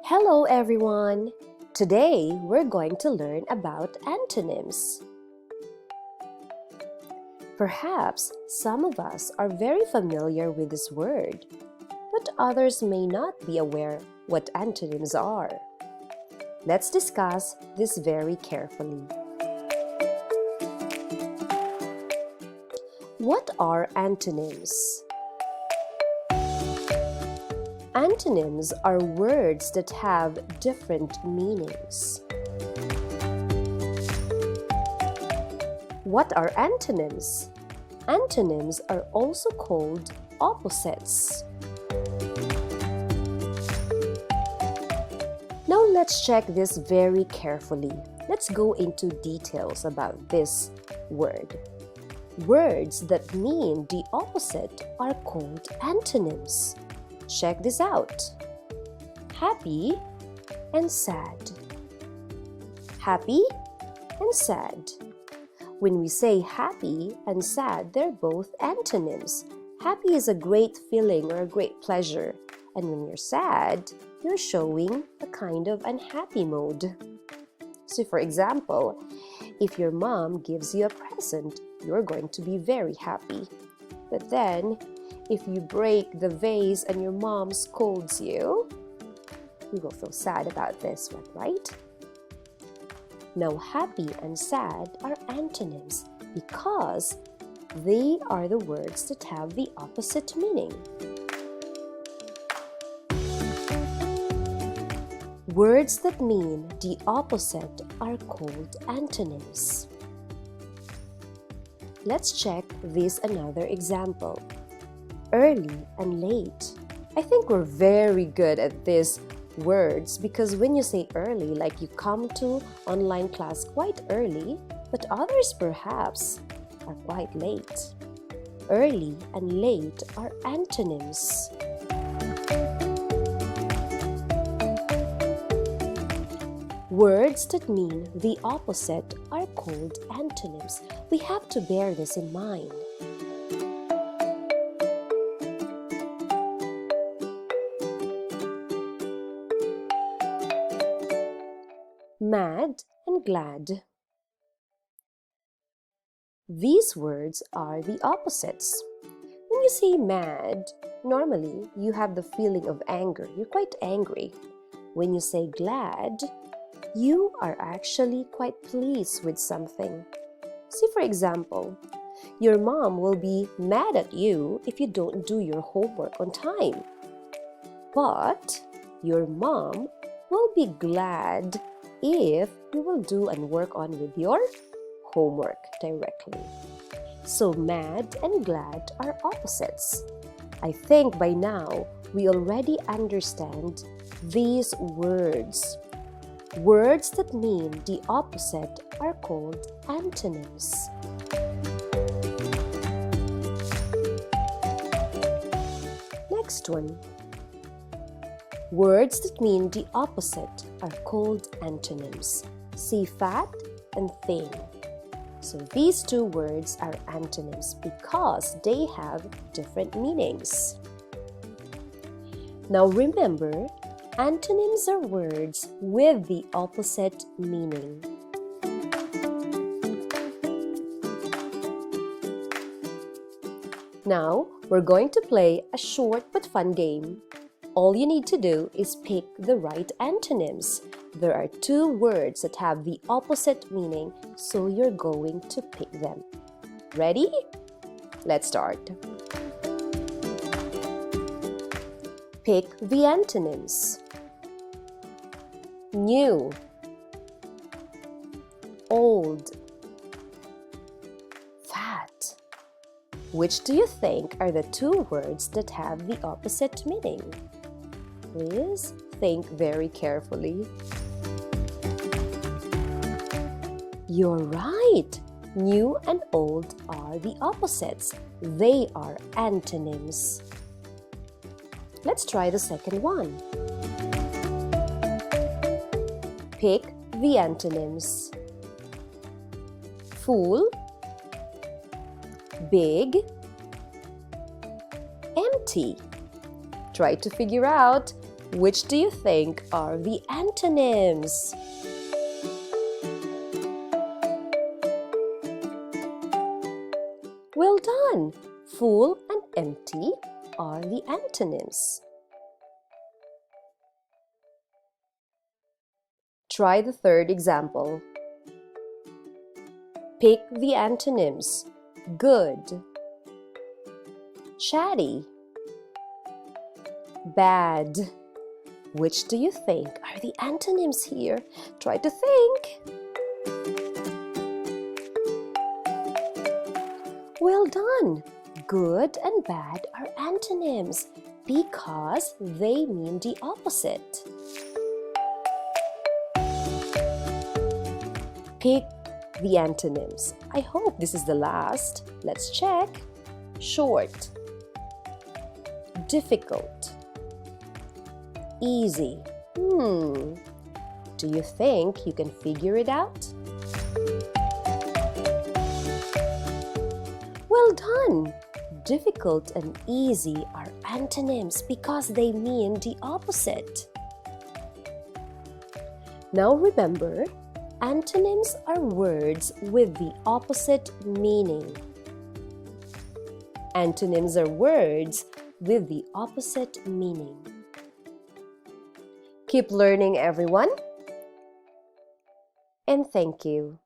Hello everyone! Today we're going to learn about antonyms. Perhaps some of us are very familiar with this word, but others may not be aware what antonyms are. Let's discuss this very carefully. What are antonyms? Antonyms are words that have different meanings. What are antonyms? Antonyms are also called opposites. Now let's check this very carefully. Let's go into details about this word. Words that mean the opposite are called antonyms. Check this out. Happy and sad. Happy and sad. When we say happy and sad, they're both antonyms. Happy is a great feeling or a great pleasure. And when you're sad, you're showing a kind of unhappy mode. So for example, if your mom gives you a present, you're going to be very happy. But then, if you break the vase and your mom scolds you, you will feel sad about this one, right? Now, happy and sad are antonyms because they are the words that have the opposite meaning. Words that mean the opposite are called antonyms. Let's check this another example. Early and late. I think we're very good at these words because when you say early, like you come to online class quite early, but others perhaps are quite late. Early and late are antonyms. Words that mean the opposite are called antonyms. We have to bear this in mind. Mad and glad. These words are the opposites. When you say mad, normally you have the feeling of anger. You're quite angry. When you say glad, you are actually quite pleased with something. See, for example, your mom will be mad at you if you don't do your homework on time. But your mom will be glad if you will do and work on with your homework directly. So mad and glad are opposites. I think by now we already understand these words. Words that mean the opposite are called antonyms. Next one. Words that mean the opposite are called antonyms. See fat and thin. So these two words are antonyms because they have different meanings. Now remember, antonyms are words with the opposite meaning. Now we're going to play a short but fun game. All you need to do is pick the right antonyms. There are two words that have the opposite meaning, so you're going to pick them. Ready? Let's start. Pick the antonyms. New, old, fat. Which do you think are the two words that have the opposite meaning? Please think very carefully. You're right! New and old are the opposites. They are antonyms. Let's try the second one. Pick the antonyms. Full, big, empty. Try to figure out Which do you think are the antonyms? Well done! Full and empty are the antonyms. Try the third example. Pick the antonyms. Good, chatty, bad. Which do you think are the antonyms here? Try to think. Well done! Good and bad are antonyms because they mean the opposite. Pick the antonyms. I hope this is the last. Let's check. Short, difficult, easy. Do you think you can figure it out? Well done! Difficult and easy are antonyms because they mean the opposite. Now remember, antonyms are words with the opposite meaning. Antonyms are words with the opposite meaning. Keep learning, everyone, and thank you.